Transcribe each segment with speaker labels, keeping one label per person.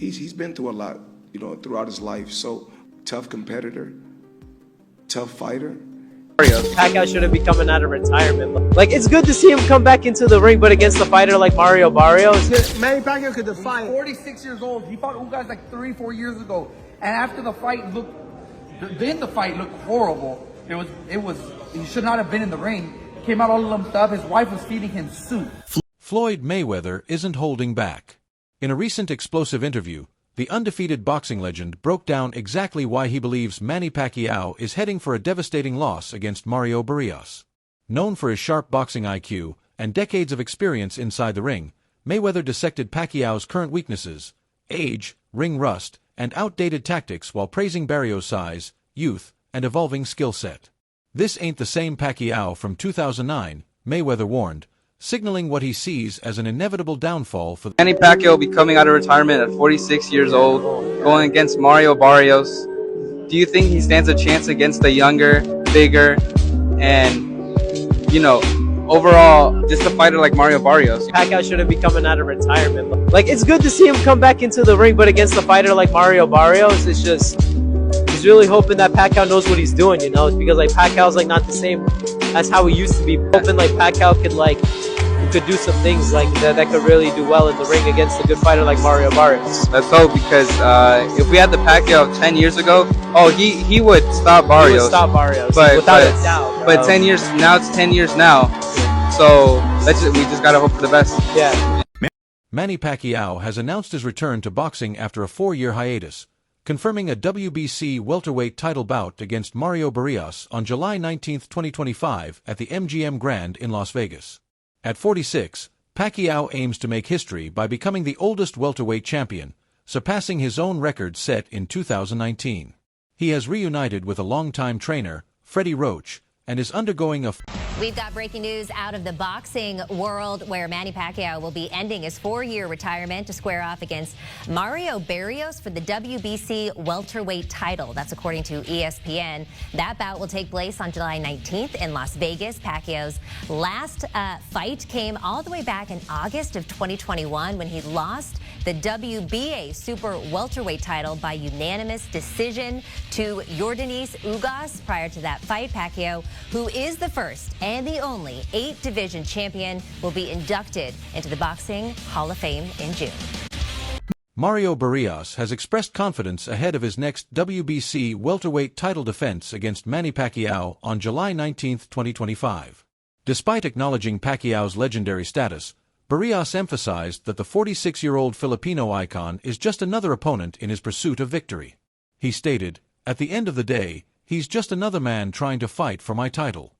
Speaker 1: he's been through a lot, throughout his life. So tough competitor, tough fighter.
Speaker 2: Pacquiao shouldn't be coming out of retirement. Like, it's good to see him come back into the ring, but against a fighter like Mario Barrios.
Speaker 3: Manny Pacquiao could defy.
Speaker 4: He's 46 years old. He fought Ugas like 3-4 years ago, and after the fight the fight looked horrible. He should not have been in the ring. He came out all lumped up. His wife was feeding him soup.
Speaker 5: Floyd Mayweather isn't holding back. In a recent explosive interview, the undefeated boxing legend broke down exactly why he believes Manny Pacquiao is heading for a devastating loss against Mario Barrios. Known for his sharp boxing IQ and decades of experience inside the ring, Mayweather dissected Pacquiao's current weaknesses, age, ring rust, and outdated tactics while praising Barrios' size, youth, and evolving skill set. "This ain't the same Pacquiao from 2009, Mayweather warned, signaling what he sees as an inevitable downfall for
Speaker 6: Manny Pacquiao will be coming out of retirement at 46 years old, going against Mario Barrios. Do you think he stands a chance against a younger, bigger, and, overall, just a fighter like Mario Barrios?
Speaker 2: Pacquiao shouldn't be coming out of retirement. Like, it's good to see him come back into the ring, but against a fighter like Mario Barrios, it's just, he's really hoping that Pacquiao knows what he's doing, because like Pacquiao's like not the same as how he used to be. Hoping like Pacquiao could do some things like that could really do well in the ring against a good fighter like Mario Barrios.
Speaker 6: Let's hope, because if we had the Pacquiao 10 years ago, he would stop Barrios.
Speaker 2: He would stop Barrios,
Speaker 6: but,
Speaker 2: without a doubt.
Speaker 6: But 10 years now, it's 10 years now. So we just gotta hope for the best.
Speaker 2: Yeah.
Speaker 5: Manny Pacquiao has announced his return to boxing after a 4-year hiatus, confirming a WBC welterweight title bout against Mario Barrios on July 19, 2025 at the MGM Grand in Las Vegas. At 46, Pacquiao aims to make history by becoming the oldest welterweight champion, surpassing his own record set in 2019. He has reunited with a longtime trainer, Freddie Roach, and is undergoing a...
Speaker 7: We've got breaking news out of the boxing world where Manny Pacquiao will be ending his 4-year retirement to square off against Mario Barrios for the WBC welterweight title. That's according to ESPN. That bout will take place on July 19th in Las Vegas. Pacquiao's last fight came all the way back in August of 2021 when he lost the WBA super welterweight title by unanimous decision to Yordenis Ugas. Prior to that fight, Pacquiao, who is the first and the only 8-division champion, will be inducted into the Boxing Hall of Fame in June.
Speaker 5: Mario Barrios has expressed confidence ahead of his next WBC welterweight title defense against Manny Pacquiao on July 19, 2025. Despite acknowledging Pacquiao's legendary status, Barrios emphasized that the 46-year-old Filipino icon is just another opponent in his pursuit of victory. He stated, "At the end of the day, he's just another man trying to fight for my title."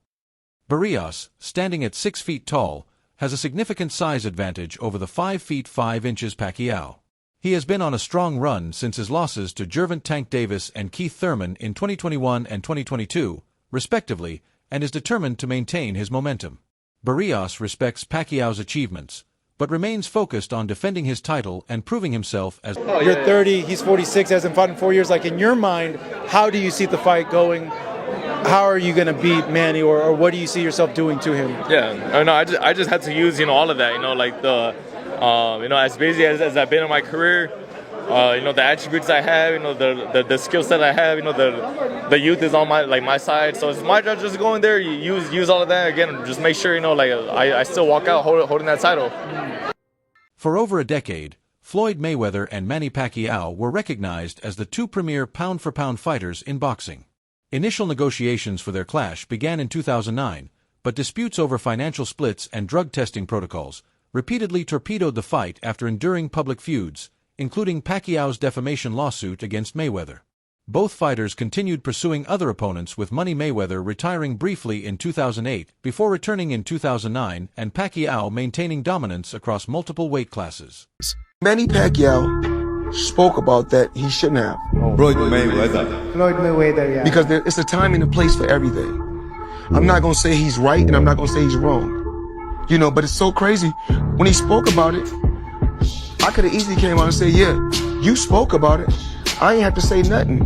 Speaker 5: Barrios, standing at 6 feet tall, has a significant size advantage over the 5 feet 5 inches Pacquiao. He has been on a strong run since his losses to Gervonta Tank Davis and Keith Thurman in 2021 and 2022, respectively, and is determined to maintain his momentum. Barrios respects Pacquiao's achievements, but remains focused on defending his title and proving himself as...
Speaker 3: You're 30, he's 46, hasn't fought in 4 years. Like, in your mind, how do you see the fight going? How are you going to beat Manny, or what do you see yourself doing to him?
Speaker 8: Yeah, no, I just had to use, all of that, like the, as busy as I've been in my career, the attributes I have, the skill set I have, the youth is on my side. So it's my job just go in there, use all of that again, just make sure, I still walk out holding that title.
Speaker 5: For over a decade, Floyd Mayweather and Manny Pacquiao were recognized as the two premier pound-for-pound fighters in boxing. Initial negotiations for their clash began in 2009, but disputes over financial splits and drug testing protocols repeatedly torpedoed the fight after enduring public feuds, including Pacquiao's defamation lawsuit against Mayweather. Both fighters continued pursuing other opponents, with Money Mayweather retiring briefly in 2008 before returning in 2009, and Pacquiao maintaining dominance across multiple weight classes.
Speaker 1: Manny Pacquiao spoke about that he shouldn't have.
Speaker 9: Floyd Mayweather.
Speaker 3: Floyd Mayweather, yeah.
Speaker 1: Because it's a time and a place for everything. I'm not going to say he's right and I'm not going to say he's wrong. But it's so crazy. When he spoke about it, I could have easily came out and said, yeah, you spoke about it. I ain't have to say nothing.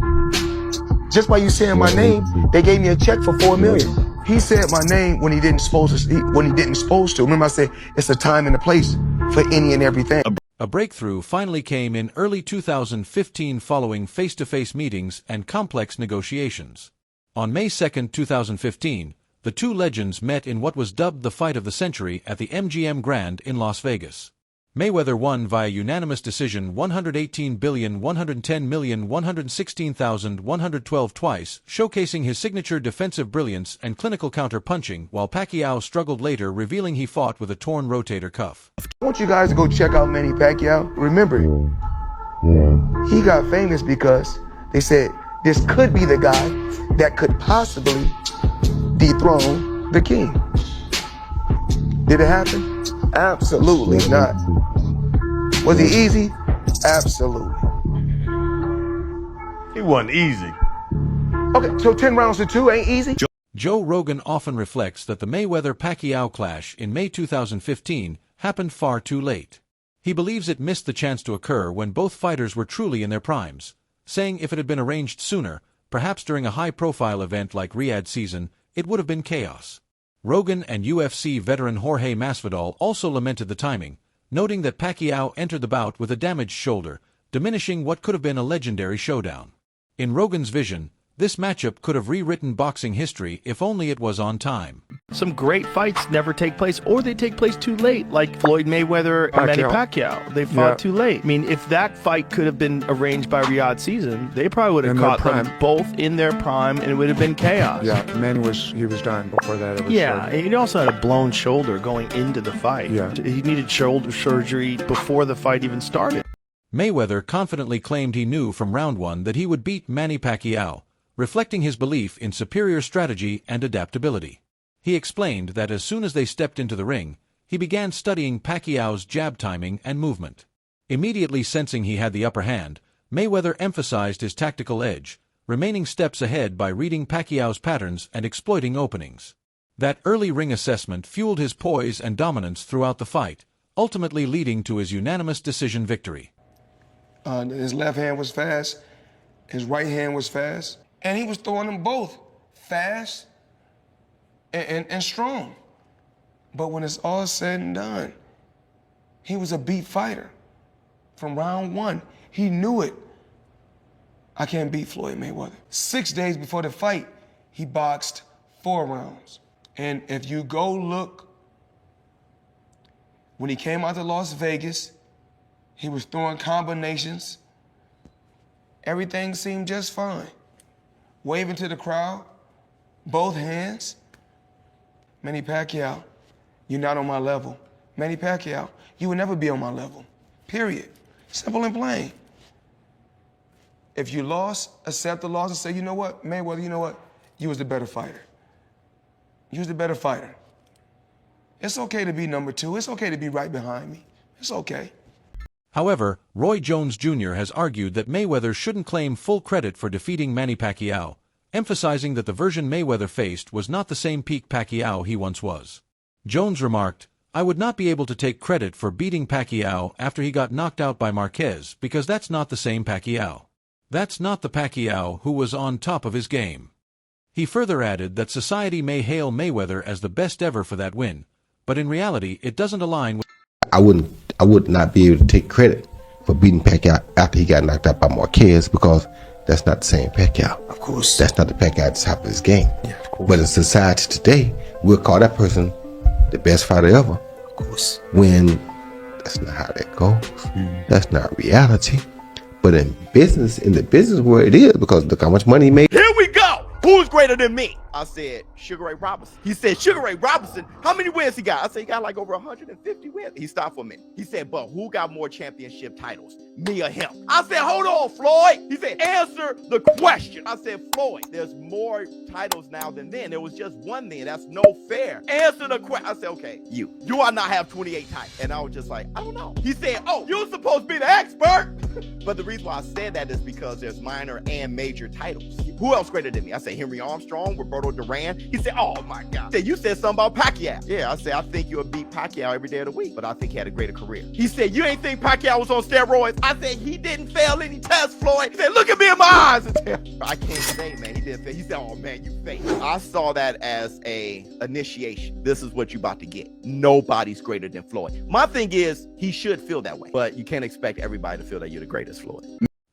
Speaker 1: Just by you saying my name, they gave me a check for $4 million. He said my name when he didn't supposed to. Remember I said it's a time and a place for any and everything.
Speaker 5: A A breakthrough finally came in early 2015 following face-to-face meetings and complex negotiations. On May 2, 2015, the two legends met in what was dubbed the fight of the century at the MGM Grand in Las Vegas. Mayweather won via unanimous decision 118,110,116,112 twice, showcasing his signature defensive brilliance and clinical counter-punching, while Pacquiao struggled later, revealing he fought with a torn rotator cuff.
Speaker 1: I want you guys to go check out Manny Pacquiao. Remember, he got famous because they said this could be the guy that could possibly dethrone the king. Did it happen? Absolutely not. Was he easy? Absolutely.
Speaker 9: He wasn't easy.
Speaker 1: Okay, so 10 rounds to 2 ain't easy?
Speaker 5: Joe Rogan often reflects that the Mayweather-Pacquiao clash in May 2015 happened far too late. He believes it missed the chance to occur when both fighters were truly in their primes, saying if it had been arranged sooner, perhaps during a high-profile event like Riyadh season, it would have been chaos. Rogan and UFC veteran Jorge Masvidal also lamented the timing, noting that Pacquiao entered the bout with a damaged shoulder, diminishing what could have been a legendary showdown. In Rogan's vision, this matchup could have rewritten boxing history if only it was on time.
Speaker 10: Some great fights never take place, or they take place too late, like Floyd Mayweather and Manny Pacquiao. They fought too late. I mean, if that fight could have been arranged by Riyadh season, they probably would have caught them both in their prime, and it would have been chaos.
Speaker 11: Yeah, Manny was done before that.
Speaker 10: Yeah, and he also had a blown shoulder going into the fight.
Speaker 11: Yeah.
Speaker 10: He needed shoulder surgery before the fight even started.
Speaker 5: Mayweather confidently claimed he knew from round one that he would beat Manny Pacquiao, reflecting his belief in superior strategy and adaptability. He explained that as soon as they stepped into the ring, he began studying Pacquiao's jab timing and movement. Immediately sensing he had the upper hand, Mayweather emphasized his tactical edge, remaining steps ahead by reading Pacquiao's patterns and exploiting openings. That early ring assessment fueled his poise and dominance throughout the fight, ultimately leading to his unanimous decision victory.
Speaker 1: His left hand was fast, his right hand was fast, and he was throwing them both fast and strong. But when it's all said and done, he was a beat fighter. From round one, he knew it. I can't beat Floyd Mayweather. 6 days before the fight, he boxed 4 rounds. And if you go look, when he came out to Las Vegas, he was throwing combinations. Everything seemed just fine. Waving to the crowd, both hands. Manny Pacquiao, you're not on my level. Manny Pacquiao, you will never be on my level. Period. Simple and plain. If you lost, accept the loss and say, you know what, Mayweather, you know what? You was the better fighter. You was the better fighter. It's okay to be number 2. It's okay to be right behind me. It's okay.
Speaker 5: However, Roy Jones Jr. has argued that Mayweather shouldn't claim full credit for defeating Manny Pacquiao, emphasizing that the version Mayweather faced was not the same peak Pacquiao he once was. Jones remarked, "I would not be able to take credit for beating Pacquiao after he got knocked out by Marquez because that's not the same Pacquiao. That's not the Pacquiao who was on top of his game." He further added that society may hail Mayweather as the best ever for that win, but in reality it doesn't align with
Speaker 12: I would not be able to take credit for beating Pacquiao after he got knocked out by Marquez because that's not the same Pacquiao.
Speaker 1: Of course.
Speaker 12: That's not the Pacquiao at the top of his game.
Speaker 1: Yeah, of course.
Speaker 12: But in society today, we'll call that person the best fighter ever.
Speaker 1: Of course.
Speaker 12: When that's not how that goes. That's not reality. But in the business world, it is because look how much money he made.
Speaker 13: Here we go. Who's greater than me? I said, Sugar Ray Robinson. He said, Sugar Ray Robinson, how many wins he got? I said, he got like over 150 wins. He stopped for a minute. He said, but who got more championship titles, me or him? I said, hold on, Floyd. He said, answer the question. I said, Floyd, there's more titles now than then. There was just one then. That's no fair. Answer the question. I said, okay, you do I not have 28 titles? And I was just like, I don't know. He said, oh, you're supposed to be the expert. But the reason why I said that is because there's minor and major titles. Who else greater than me? I say Henry Armstrong, Roberto Duran. He said, oh my God. He said, you said something about Pacquiao. Yeah, I said, I think you'll beat Pacquiao every day of the week, but I think he had a greater career. He said, you ain't think Pacquiao was on steroids? I said, he didn't fail any tests, Floyd. He said, look at me in my eyes. I can't say, man, he didn't fail. He said, oh man, you failed. I saw that as a initiation. This is what you about to get. Nobody's greater than Floyd. My thing is, he should feel that way, but you can't expect everybody to feel that you're the greatest, Floyd.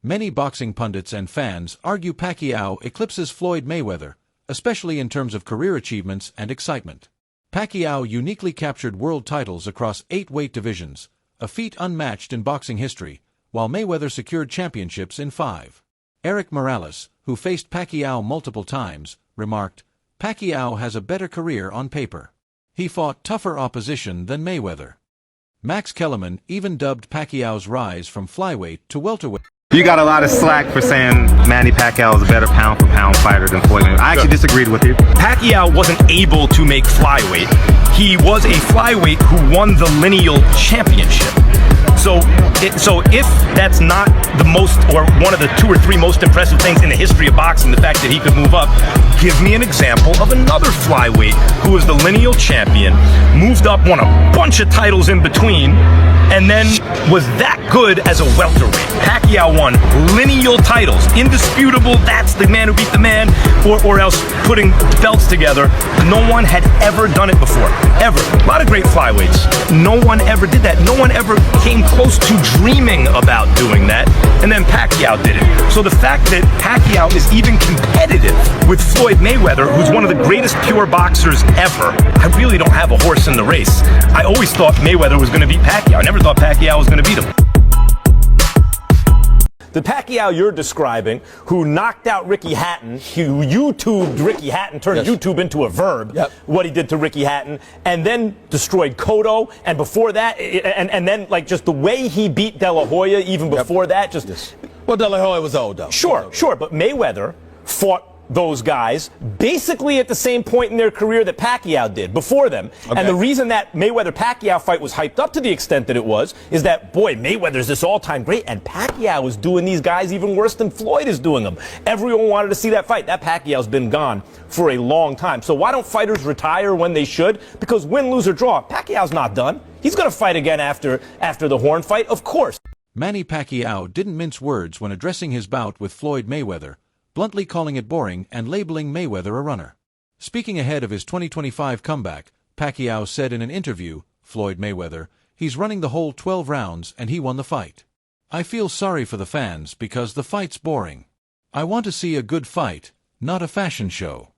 Speaker 5: Many boxing pundits and fans argue Pacquiao eclipses Floyd Mayweather, especially in terms of career achievements and excitement. Pacquiao uniquely captured world titles across 8 weight divisions, a feat unmatched in boxing history, while Mayweather secured championships in 5. Eric Morales, who faced Pacquiao multiple times, remarked, Pacquiao has a better career on paper. He fought tougher opposition than Mayweather. Max Kellerman even dubbed Pacquiao's rise from flyweight to welterweight.
Speaker 14: You got a lot of slack for saying Manny Pacquiao is a better pound-for-pound fighter than Floyd Mayweather. I actually disagreed with you.
Speaker 15: Pacquiao wasn't able to make flyweight. He was a flyweight who won the lineal championship. So if that's not the most, or one of the 2 or 3 most impressive things in the history of boxing, the fact that he could move up, give me an example of another flyweight who was the lineal champion, moved up, won a bunch of titles in between, and then was that good as a welterweight. Pacquiao won lineal titles, indisputable, that's the man who beat the man, or else putting belts together. No one had ever done it before, ever. A lot of great flyweights. No one ever did that. No one ever came close to dreaming about doing that, and then Pacquiao did it. So the fact that Pacquiao is even competitive with Floyd Mayweather, who's one of the greatest pure boxers ever, I really don't have a horse in the race. I always thought Mayweather was going to beat Pacquiao. I never thought Pacquiao was going to beat him. The Pacquiao you're describing, who knocked out Ricky Hatton, who YouTubed Ricky Hatton, turned YouTube into a verb, what he did to Ricky Hatton, and then destroyed Cotto, and before that, and then like just the way he beat De La Hoya even before that, just...
Speaker 16: Well, De La Hoya was old, though.
Speaker 15: Sure, but Mayweather fought those guys basically at the same point in their career that Pacquiao did before them. Okay. And the reason that Mayweather-Pacquiao fight was hyped up to the extent that it was is that, boy, Mayweather's this all-time great, and Pacquiao is doing these guys even worse than Floyd is doing them. Everyone wanted to see that fight. That Pacquiao's been gone for a long time. So why don't fighters retire when they should? Because win, lose, or draw, Pacquiao's not done. He's going to fight again after the Horn fight, of course.
Speaker 5: Manny Pacquiao didn't mince words when addressing his bout with Floyd Mayweather, bluntly calling it boring and labeling Mayweather a runner. Speaking ahead of his 2025 comeback, Pacquiao said in an interview, Floyd Mayweather, he's running the whole 12 rounds and he won the fight. I feel sorry for the fans because the fight's boring. I want to see a good fight, not a fashion show.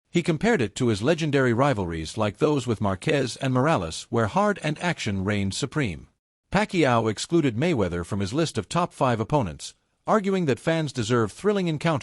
Speaker 5: He compared it to his legendary rivalries like those with Marquez and Morales, where heart and action reigned supreme. Pacquiao excluded Mayweather from his list of top 5 opponents, arguing that fans deserve thrilling encounters.